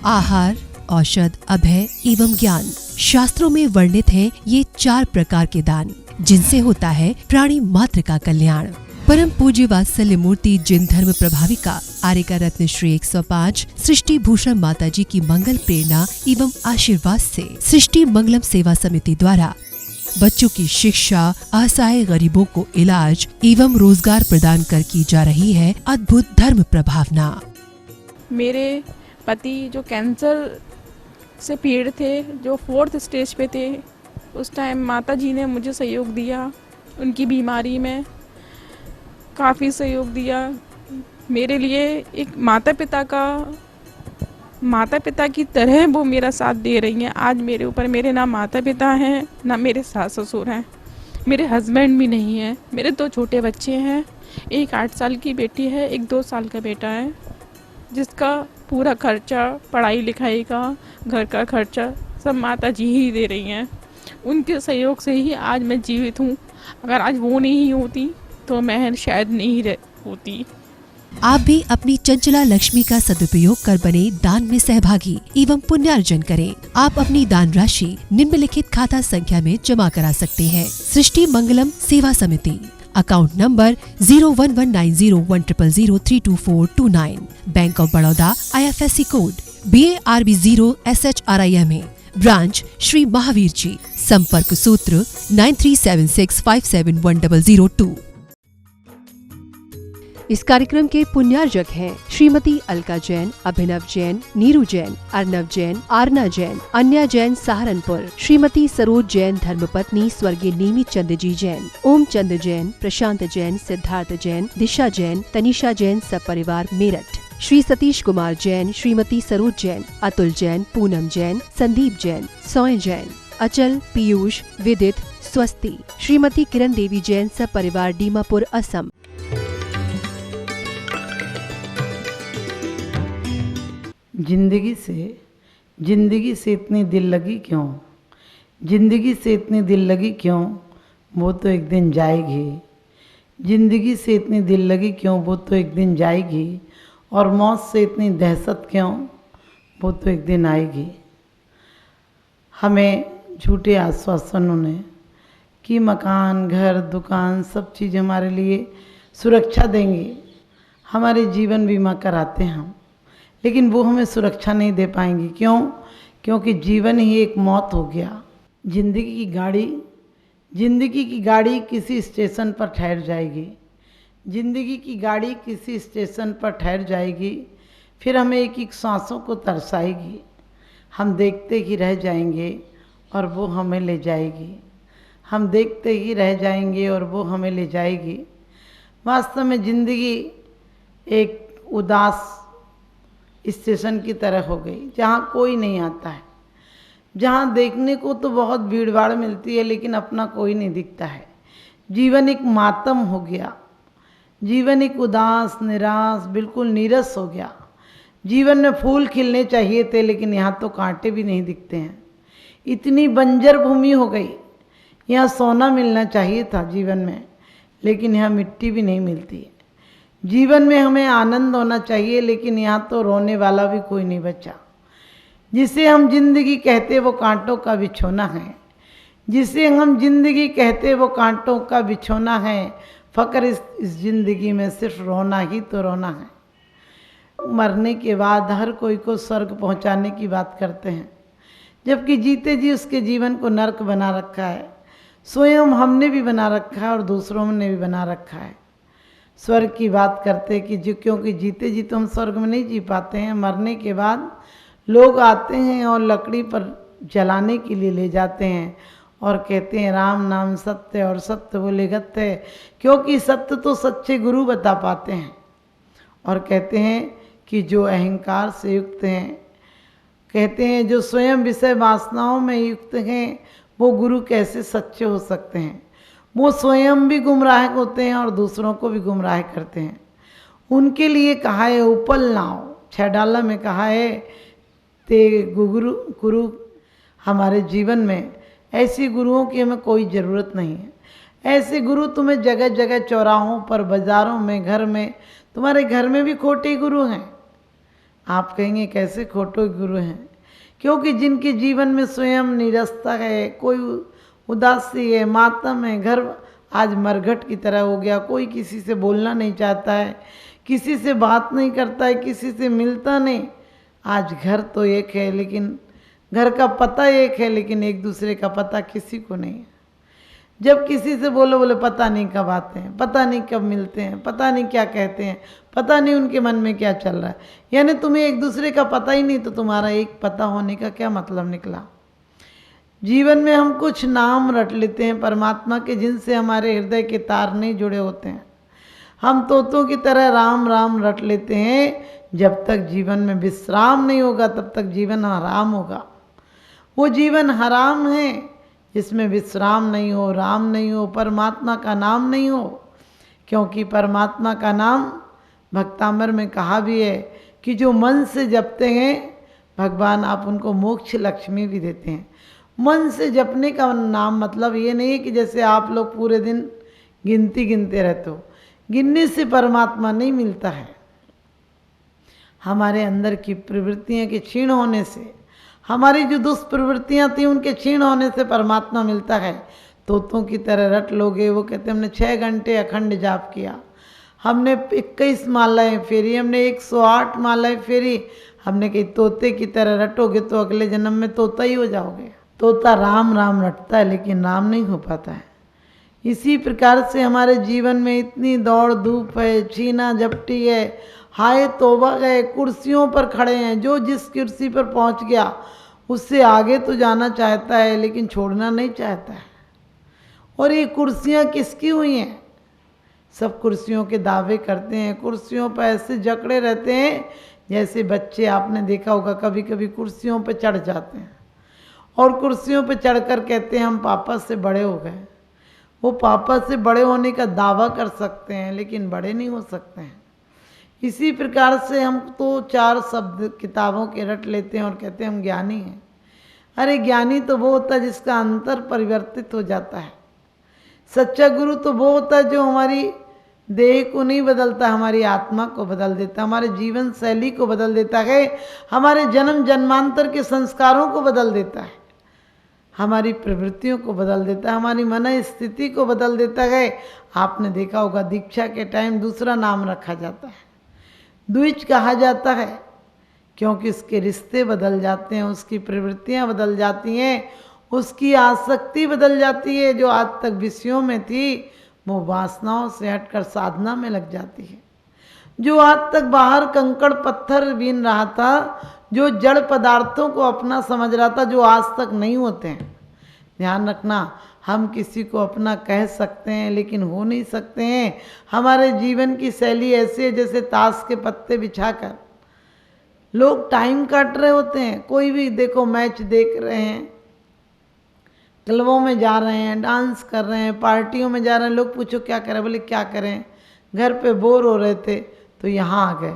आहार, औषध, अभय एवं ज्ञान। शास्त्रों में वर्णित हैं ये 4 प्रकार के दान, जिनसे होता है प्राणी मात्र का कल्याण। परम पूज्य वात्सल्य मूर्ति जिन धर्म प्रभाविका आर्यका रत्न श्री 105 सृष्टि भूषण माता जी की मंगल प्रेरणा एवं आशीर्वाद से सृष्टि मंगलम सेवा समिति द्वारा बच्चों की शिक्षा, असहाय गरीबों को इलाज एवं रोजगार प्रदान कर की जा रही है अद्भुत धर्म प्रभावना। मेरे पति जो कैंसर से पीड़ित थे, जो 4th स्टेज पे थे, उस टाइम माता जी ने मुझे सहयोग दिया। उनकी बीमारी में काफ़ी सहयोग दिया। मेरे लिए एक माता पिता की तरह वो मेरा साथ दे रही हैं। आज मेरे ऊपर मेरे ना माता पिता हैं, ना मेरे सास ससुर हैं, मेरे हस्बैंड भी नहीं हैं। मेरे 2 छोटे बच्चे हैं, एक 8 साल की बेटी है, एक 2 साल का बेटा है, जिसका पूरा खर्चा, पढ़ाई लिखाई का, घर का खर्चा सब माता जी ही दे रही हैं। उनके सहयोग से ही आज मैं जीवित हूँ। अगर आज वो नहीं होती तो मैं शायद नहीं होती। आप भी अपनी चंचला लक्ष्मी का सदुपयोग कर बने दान में सहभागी एवं पुण्यार्जन करें। आप अपनी दान राशि निम्नलिखित खाता संख्या में जमा करा सकते हैं। सृष्टि Mangalam Seva Samiti, account number 01190100032429, bank of Baroda, IFSC code BARB 0 SHRIMA, branch Shri Mahavir ji, संपर्क सूत्र 9376571002। इस कार्यक्रम के पुण्यार्जक हैं श्रीमती अलका जैन, अभिनव जैन, नीरू जैन, अर्नव जैन, आरना जैन, अन्या जैन सहारनपुर, श्रीमती सरोज जैन धर्मपत्नी स्वर्गीय नीमी चंद जी जैन, ओम चंद जैन, प्रशांत जैन, सिद्धार्थ जैन, दिशा जैन, तनिषा जैन सब परिवार मेरठ, श्री सतीश कुमार जैन, श्रीमती सरोज जैन, अतुल जैन, पूनम जैन, संदीप जैन, सोय जैन, अचल, पीयूष, विदित, स्वस्ति, श्रीमती किरण देवी जैन सब परिवार दीमापुर असम। जिंदगी से इतनी दिल लगी क्यों, जिंदगी से इतनी दिल लगी क्यों, वो तो एक दिन जाएगी। जिंदगी से इतनी दिल लगी क्यों, वो तो एक दिन जाएगी। और मौत से इतनी दहशत क्यों, वो तो एक दिन आएगी। हमें झूठे आश्वासनों ने कि मकान, घर, दुकान सब चीज़ हमारे लिए सुरक्षा देंगे, हमारे जीवन बीमा कराते हैं हम, लेकिन वो हमें सुरक्षा नहीं दे पाएंगी। क्यों? क्योंकि जीवन ही एक मौत हो गया। जिंदगी की गाड़ी किसी स्टेशन पर ठहर जाएगी। जिंदगी की गाड़ी किसी स्टेशन पर ठहर जाएगी, फिर हमें एक एक सांसों को तरसाएगी। हम देखते ही रह जाएंगे और वो हमें ले जाएगी। हम देखते ही रह जाएंगे और वो हमें ले जाएगी। वास्तव में ज़िंदगी एक उदास स्टेशन की तरह हो गई, जहाँ कोई नहीं आता है, जहाँ देखने को तो बहुत भीड़ भाड़ मिलती है लेकिन अपना कोई नहीं दिखता है। जीवन एक मातम हो गया, जीवन एक उदास, निराश, बिल्कुल नीरस हो गया। जीवन में फूल खिलने चाहिए थे लेकिन यहाँ तो कांटे भी नहीं दिखते हैं। इतनी बंजर भूमि हो गई। यहाँ सोना मिलना चाहिए था जीवन में, लेकिन यहाँ मिट्टी भी नहीं मिलती है। जीवन में हमें आनंद होना चाहिए लेकिन यहाँ तो रोने वाला भी कोई नहीं बचा। जिसे हम जिंदगी कहते वो कांटों का बिछोना है, जिसे हम जिंदगी कहते वो कांटों का बिछोना है। फ़क्र इस जिंदगी में सिर्फ रोना ही तो रोना है। मरने के बाद हर कोई को स्वर्ग पहुंचाने की बात करते हैं, जबकि जीते जी उसके जीवन को नर्क बना रखा है। स्वयं हमने भी बना रखा है और दूसरों ने भी बना रखा है। स्वर्ग की बात करते कि जो, क्योंकि जीते जी तो हम स्वर्ग में नहीं जी पाते हैं। मरने के बाद लोग आते हैं और लकड़ी पर जलाने के लिए ले जाते हैं और कहते हैं राम नाम सत्य और सत्य बोले गत्य, क्योंकि सत्य तो सच्चे गुरु बता पाते हैं। और कहते हैं कि जो अहंकार से युक्त हैं, कहते हैं जो स्वयं विषय वासनाओं में युक्त हैं, वो गुरु कैसे सच्चे हो सकते हैं। वो स्वयं भी गुमराह होते हैं और दूसरों को भी गुमराह करते हैं। उनके लिए कहा है उपल नाव, 6 डाला में कहा है ते गुरु। हमारे जीवन में ऐसे गुरुओं की हमें कोई ज़रूरत नहीं है। ऐसे गुरु तुम्हें जगह जगह, चौराहों पर, बाज़ारों में, घर में, तुम्हारे घर में भी खोटे गुरु हैं। आप कहेंगे कैसे खोटो गुरु हैं, क्योंकि जिनके जीवन में स्वयं निरस्ता है, कोई उदासी है, मातम है, घर आज मरघट की तरह हो गया, कोई किसी से बोलना नहीं चाहता है, किसी से बात नहीं करता है, किसी से मिलता नहीं। आज घर तो एक है लेकिन घर का पता एक है, लेकिन एक दूसरे का पता किसी को नहीं है। जब किसी से बोले पता नहीं कब आते हैं, पता नहीं कब मिलते हैं, पता नहीं क्या कहते हैं, पता नहीं उनके मन में क्या चल रहा है। यानी तुम्हें एक दूसरे का पता ही नहीं, तो तुम्हारा एक पता होने का क्या मतलब निकला। जीवन में हम कुछ नाम रट लेते हैं परमात्मा के, जिनसे हमारे हृदय के तार नहीं जुड़े होते हैं। हम तोतों की तरह राम राम रट लेते हैं। जब तक जीवन में विश्राम नहीं होगा तब तक जीवन हराम होगा। वो जीवन हराम है जिसमें विश्राम नहीं हो, राम नहीं हो, परमात्मा का नाम नहीं हो। क्योंकि परमात्मा का नाम भक्तामर में कहा भी है कि जो मन से जपते हैं भगवान आप उनको मोक्ष लक्ष्मी भी देते हैं। मन से जपने का नाम मतलब ये नहीं है कि जैसे आप लोग पूरे दिन गिनती गिनते रहते हो। गिनने से परमात्मा नहीं मिलता है। हमारे अंदर की प्रवृत्तियां के क्षीण होने से, हमारी जो दुष्प्रवृत्तियां थी उनके क्षीण होने से परमात्मा मिलता है। तोतों की तरह रट लोगे। वो कहते हमने 6 घंटे अखंड जाप किया, हमने 21 मालाएं फेरी, हमने 108 मालाएं फेरी। हमने कही तोते की तरह रटोगे तो अगले जन्म में तोता ही हो जाओगे। तोता राम राम रटता है लेकिन राम नहीं हो पाता है। इसी प्रकार से हमारे जीवन में इतनी दौड़ धूप है, छीना झपटी है, हाय तौबा गए, कुर्सियों पर खड़े हैं। जो जिस कुर्सी पर पहुंच गया उससे आगे तो जाना चाहता है लेकिन छोड़ना नहीं चाहता है। और ये कुर्सियां किसकी हुई हैं? सब कुर्सियों के दावे करते हैं, कुर्सियों पर ऐसे जकड़े रहते हैं जैसे बच्चे, आपने देखा होगा कभी कभी कुर्सियों पर चढ़ जाते हैं और कुर्सियों पर चढ़कर कहते हैं हम पापा से बड़े हो गए। वो पापा से बड़े होने का दावा कर सकते हैं लेकिन बड़े नहीं हो सकते हैं। इसी प्रकार से हम तो 4 शब्द किताबों के रट लेते हैं और कहते हैं हम ज्ञानी हैं। अरे ज्ञानी तो वो होता है जिसका अंतर परिवर्तित हो जाता है। सच्चा गुरु तो वो होता है जो हमारी देह को नहीं बदलता, हमारी आत्मा को बदल देता, हमारे जीवन शैली को बदल देता है, हमारे जन्म जन्मांतर के संस्कारों को बदल देता है, हमारी प्रवृत्तियों को बदल देता है, हमारी मन स्थिति को बदल देता है। आपने देखा होगा दीक्षा के टाइम दूसरा नाम रखा जाता है, द्विज कहा जाता है, क्योंकि उसके रिश्ते बदल जाते हैं, उसकी प्रवृत्तियां बदल जाती हैं, उसकी आसक्ति बदल जाती है। जो आज तक विषयों में थी वो वासनाओं से हटकर साधना में लग जाती है। जो आज तक बाहर कंकड़ पत्थर बीन रहा था, जो जड़ पदार्थों को अपना समझ रहा था, जो आज तक नहीं होते हैं। ध्यान रखना, हम किसी को अपना कह सकते हैं लेकिन हो नहीं सकते हैं। हमारे जीवन की शैली ऐसी है जैसे ताश के पत्ते बिछाकर लोग टाइम काट रहे होते हैं। कोई भी देखो मैच देख रहे हैं, क्लबों में जा रहे हैं, डांस कर रहे हैं, पार्टियों में जा रहे हैं। लोग पूछो क्या करें, बोले क्या करें, घर पे बोर हो रहे थे तो यहाँ आ गए,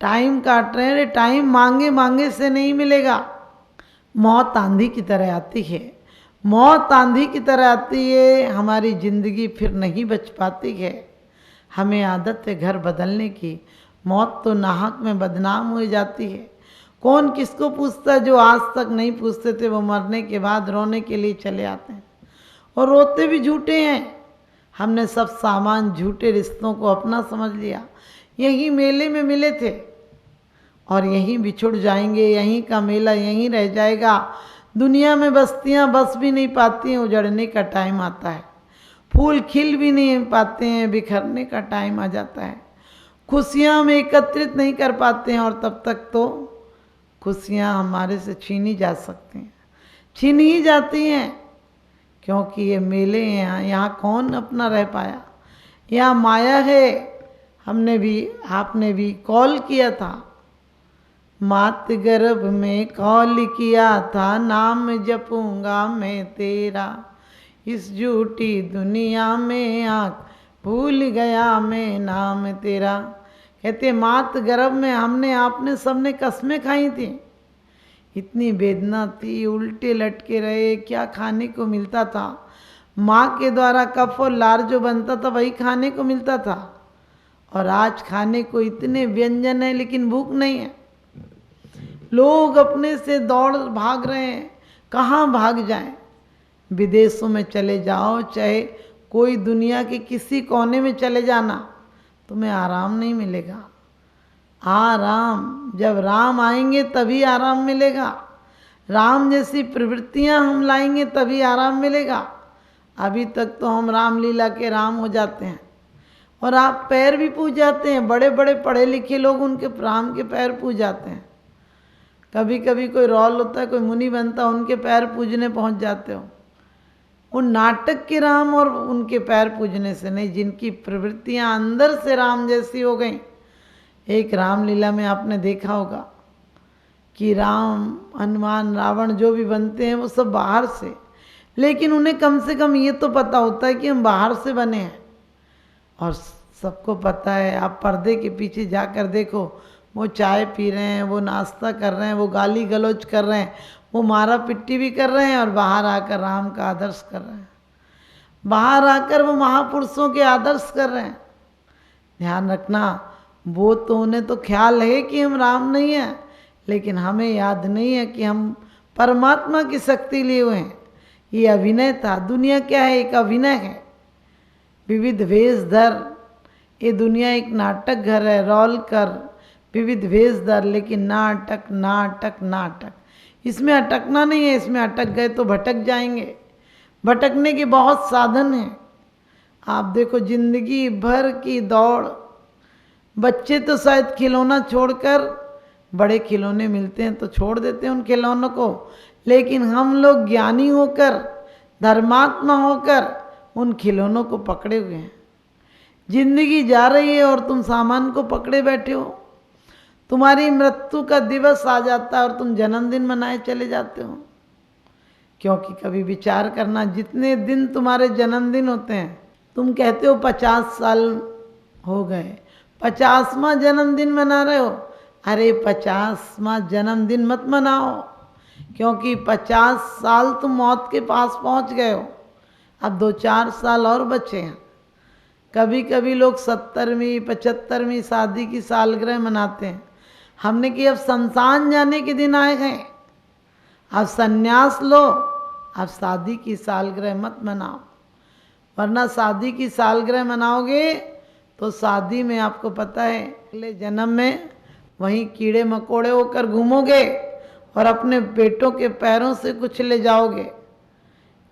टाइम काट रहे हैं। अरे टाइम मांगे मांगे से नहीं मिलेगा। मौत आंधी की तरह आती है, मौत आंधी की तरह आती है। हमारी ज़िंदगी फिर नहीं बच पाती है। हमें आदत है घर बदलने की, मौत तो नाहक में बदनाम हो जाती है। कौन किसको पूछता है? जो आज तक नहीं पूछते थे वो मरने के बाद रोने के लिए चले आते हैं और रोते भी झूठे हैं। हमने सब सामान झूठे रिश्तों को अपना समझ लिया। यही मेले में मिले थे और यहीं बिछुड़ जाएंगे, यहीं का मेला यहीं रह जाएगा। दुनिया में बस्तियां बस भी नहीं पाती हैं, उजड़ने का टाइम आता है। फूल खिल भी नहीं पाते हैं, बिखरने का टाइम आ जाता है। खुशियां हम एकत्रित नहीं कर पाते हैं और तब तक तो खुशियां हमारे से छीनी जा सकती हैं, छीनी ही जाती हैं। क्योंकि ये मेले हैं, यहाँ कौन अपना रह पाया, यहाँ माया है। हमने भी, आपने भी कॉल किया था, मात गर्भ में कॉल किया था, नाम जपूंगा मैं तेरा, इस झूठी दुनिया में आँख भूल गया मैं नाम तेरा। कहते मात गर्भ में हमने आपने सबने कसमें खाई थी, इतनी वेदना थी, उल्टे लटके रहे, क्या खाने को मिलता था। माँ के द्वारा कफ और लार जो बनता था वही खाने को मिलता था और आज खाने को इतने व्यंजन है लेकिन भूख नहीं है। लोग अपने से दौड़ भाग रहे हैं, कहाँ भाग जाएं। विदेशों में चले जाओ, चाहे कोई दुनिया के किसी कोने में चले जाना, तुम्हें आराम नहीं मिलेगा। आराम जब राम आएंगे तभी आराम मिलेगा। राम जैसी प्रवृत्तियां हम लाएंगे तभी आराम मिलेगा। अभी तक तो हम रामलीला के राम हो जाते हैं और आप पैर भी पूज जाते हैं। बड़े बड़े पढ़े लिखे लोग उनके राम के पैर पूज जाते हैं। कभी कभी कोई रॉल होता है, कोई मुनि बनता है, उनके पैर पूजने पहुंच जाते हो। उन नाटक के राम और उनके पैर पूजने से नहीं, जिनकी प्रवृत्तियां अंदर से राम जैसी हो गई। एक रामलीला में आपने देखा होगा कि राम, हनुमान, रावण जो भी बनते हैं वो सब बाहर से, लेकिन उन्हें कम से कम ये तो पता होता है कि हम बाहर से बने हैं। और सबको पता है, आप पर्दे के पीछे जाकर देखो, वो चाय पी रहे हैं, वो नाश्ता कर रहे हैं, वो गाली गलौज कर रहे हैं, वो मारा पिट्टी भी कर रहे हैं और बाहर आकर राम का आदर्श कर रहे हैं। बाहर आकर वो महापुरुषों के आदर्श कर रहे हैं। ध्यान रखना, वो तो उन्हें तो ख्याल है कि हम राम नहीं हैं, लेकिन हमें याद नहीं है कि हम परमात्मा की शक्ति लिए हुए हैं। ये अभिनय था। दुनिया क्या है? एक अभिनय है। विविध वेश धर, ये दुनिया एक नाटक घर है। रोल कर, विविध वेश धर, लेकिन नाटक नाटक नाटक। इसमें अटकना नहीं है। इसमें अटक गए तो भटक जाएंगे। भटकने के बहुत साधन हैं। आप देखो, जिंदगी भर की दौड़। बच्चे तो शायद खिलौना छोड़कर, बड़े खिलौने मिलते हैं तो छोड़ देते हैं उन खिलौनों को, लेकिन हम लोग ज्ञानी होकर, धर्मात्मा होकर उन खिलौनों को पकड़े हुए हैं। जिंदगी जा रही है और तुम सामान को पकड़े बैठे हो। तुम्हारी मृत्यु का दिवस आ जाता है और तुम जन्मदिन मनाए चले जाते हो। क्योंकि कभी विचार करना, जितने दिन तुम्हारे जन्मदिन होते हैं, तुम कहते हो 50 साल हो गए, 50वां जन्मदिन मना रहे हो। अरे 50वां जन्मदिन मत मनाओ, क्योंकि 50 साल तुम मौत के पास पहुंच गए हो। अब 2-4 साल और बचे हैं। कभी कभी लोग 70वीं 75वीं शादी की सालगिरह मनाते हैं। हमने कि अब शमशान जाने के दिन आए हैं, अब संन्यास लो, अब शादी की सालगिरह मत मनाओ। वरना शादी की सालगिरह मनाओगे तो शादी में आपको पता है अगले जन्म में वहीं कीड़े मकोड़े होकर घूमोगे और अपने बेटों के पैरों से कुछ ले जाओगे।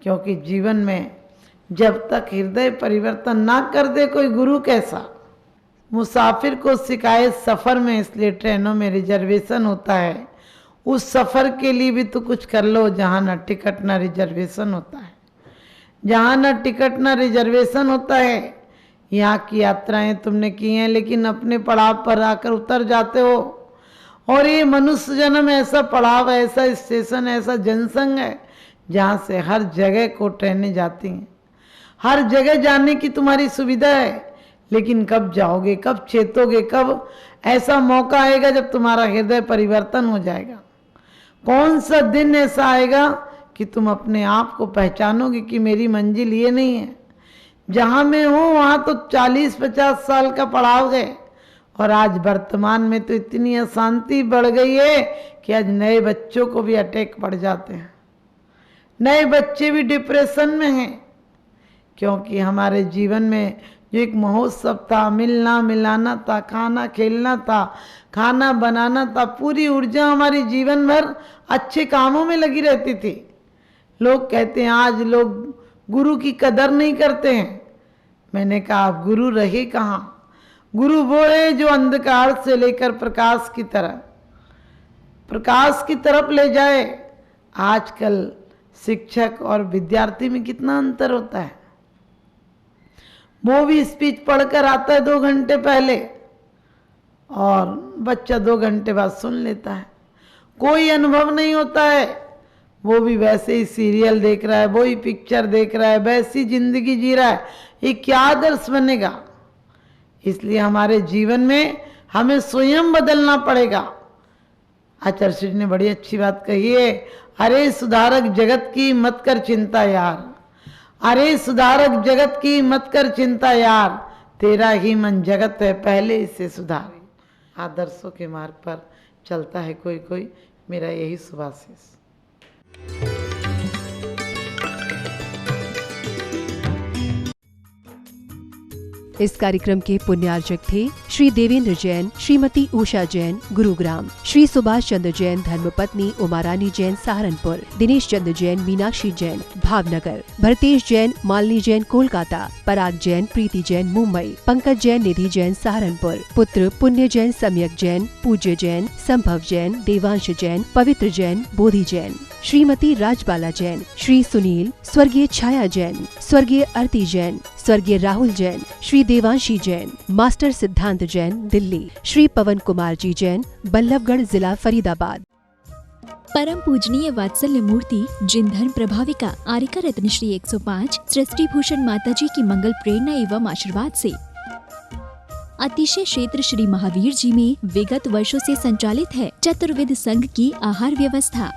क्योंकि जीवन में जब तक हृदय परिवर्तन ना कर दे कोई गुरु कैसा। मुसाफिर को शिकायत सफ़र में, इसलिए ट्रेनों में रिजर्वेशन होता है। उस सफ़र के लिए भी तो कुछ कर लो जहाँ ना टिकट ना रिजर्वेशन होता है। जहाँ ना टिकट ना रिजर्वेशन होता है, यहाँ की यात्राएं तुमने की हैं, लेकिन अपने पड़ाव पर आकर उतर जाते हो। और ये मनुष्य जन्म ऐसा पड़ाव, ऐसा स्टेशन, ऐसा जनसंघ है जहाँ से हर जगह को ट्रेनें जाती हैं। हर जगह जाने की तुम्हारी सुविधा है, लेकिन कब जाओगे, कब चेतोगे, कब ऐसा मौका आएगा जब तुम्हारा हृदय परिवर्तन हो जाएगा। कौन सा दिन ऐसा आएगा कि तुम अपने आप को पहचानोगे कि मेरी मंजिल ये नहीं है। जहाँ मैं हूँ वहाँ तो 40-50 साल का पड़ाव है, और आज वर्तमान में तो इतनी अशांति बढ़ गई है कि आज नए बच्चों को भी अटैक पड़ जाते हैं। नए बच्चे भी डिप्रेशन में हैं, क्योंकि हमारे जीवन में जो एक महोत्सव था, मिलना मिलाना था, खाना खेलना था, खाना बनाना था, पूरी ऊर्जा हमारी जीवन भर अच्छे कामों में लगी रहती थी। लोग कहते हैं आज लोग गुरु की कदर नहीं करते हैं। मैंने कहा आप गुरु रहे कहाँ? गुरु वो है जो अंधकार से लेकर प्रकाश की तरफ ले जाए। आजकल शिक्षक और विद्यार्थी में कितना अंतर होता है। वो भी स्पीच पढ़कर आता है 2 घंटे पहले और बच्चा 2 घंटे बाद सुन लेता है। कोई अनुभव नहीं होता है। वो भी वैसे ही सीरियल देख रहा है, वही पिक्चर देख रहा है, वैसी जिंदगी जी रहा है। ये क्या आदर्श बनेगा? इसलिए हमारे जीवन में हमें स्वयं बदलना पड़ेगा। आचार्य श्री ने बड़ी अच्छी बात कही है, अरे सुधारक जगत की मत कर चिंता यार, अरे सुधारक जगत की मत कर चिंता यार, तेरा ही मन जगत है पहले इसे सुधारे। आदर्शों के मार्ग पर चलता है कोई कोई, मेरा यही शुभाशीष। इस कार्यक्रम के पुण्यार्चक थे श्री देवेंद्र जैन, श्रीमती उषा जैन गुरुग्राम, श्री सुभाष चंद्र जैन धर्मपत्नी उमारानी जैन सहारनपुर, दिनेश चंद्र जैन मीनाक्षी जैन भावनगर, भरतेश जैन मालिनी जैन कोलकाता, पराग जैन प्रीति जैन मुंबई, पंकज जैन निधि जैन सहारनपुर, पुत्र पुण्य जैन सम्यक जैन, पूज्य जैन संभव जैन, देवांश जैन, पवित्र जैन, बोधि जैन, श्रीमती राजबाला जैन, श्री सुनील, स्वर्गीय छाया जैन, स्वर्गीय आरती जैन, स्वर्गीय राहुल जैन, श्री देवांशी जैन, मास्टर सिद्धांत जैन दिल्ली, श्री पवन कुमार जी जैन बल्लभगढ़ जिला फरीदाबाद। परम पूजनीय वात्सल्य मूर्ति जिन धर्म प्रभाविका आरिका रत्न श्री 105 सृष्टि भूषण माता जी की मंगल प्रेरणा एवं आशीर्वाद से अतिशय क्षेत्र श्री महावीर जी में विगत वर्षों से संचालित है चतुर्विध संघ की आहार व्यवस्था,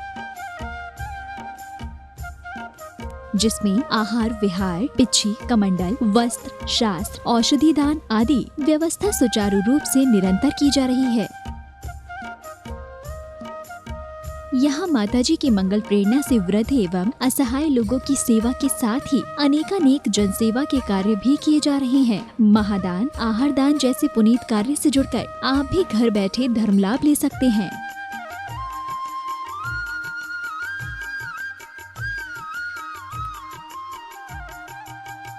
जिसमें आहार विहार, पिच्छी, कमंडल, वस्त्र, शास्त्र, औषधि दान आदि व्यवस्था सुचारू रूप से निरंतर की जा रही है। यहाँ माताजी की मंगल प्रेरणा से वृद्ध एवं असहाय लोगों की सेवा के साथ ही अनेकानेक जनसेवा के कार्य भी किए जा रहे हैं। महादान, आहार दान जैसे पुनीत कार्य से जुड़कर आप भी घर बैठे धर्म लाभ ले सकते हैं।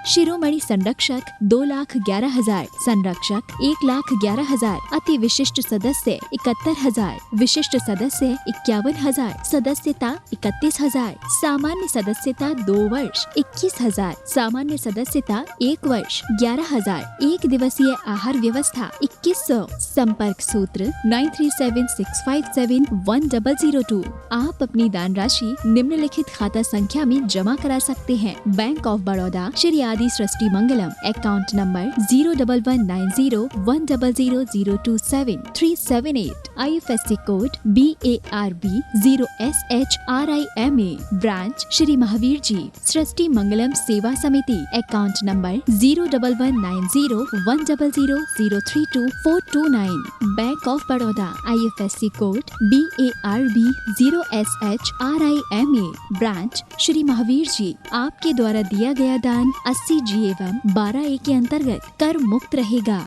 शिरोमणि संरक्षक 2,11,000, संरक्षक 1,11,000, अति विशिष्ट सदस्य 71,000, विशिष्ट सदस्य 51,000, सदस्यता 31,000, सामान्य सदस्यता 2 वर्ष 21,000, सामान्य सदस्यता 1 वर्ष 11,000, एक दिवसीय आहार व्यवस्था 2100, संपर्क सूत्र 9376571002। आप अपनी दान राशि निम्नलिखित खाता संख्या में जमा करा सकते हैं। Bank of Baroda Shri Adi Srishti Mangalam, account number 0119010002737, IFSC code BARB 0SHRIMA, branch Shri Mahavir ji Srishti Mangalam Seva Samiti, account number 0119010003249, bank of Baroda, IFSC code BARB 0SHRIMA, branch Shri Mahavir ji. आपके द्वारा दिया गया दान 80G एवं 12A के अंतर्गत कर मुक्त रहेगा।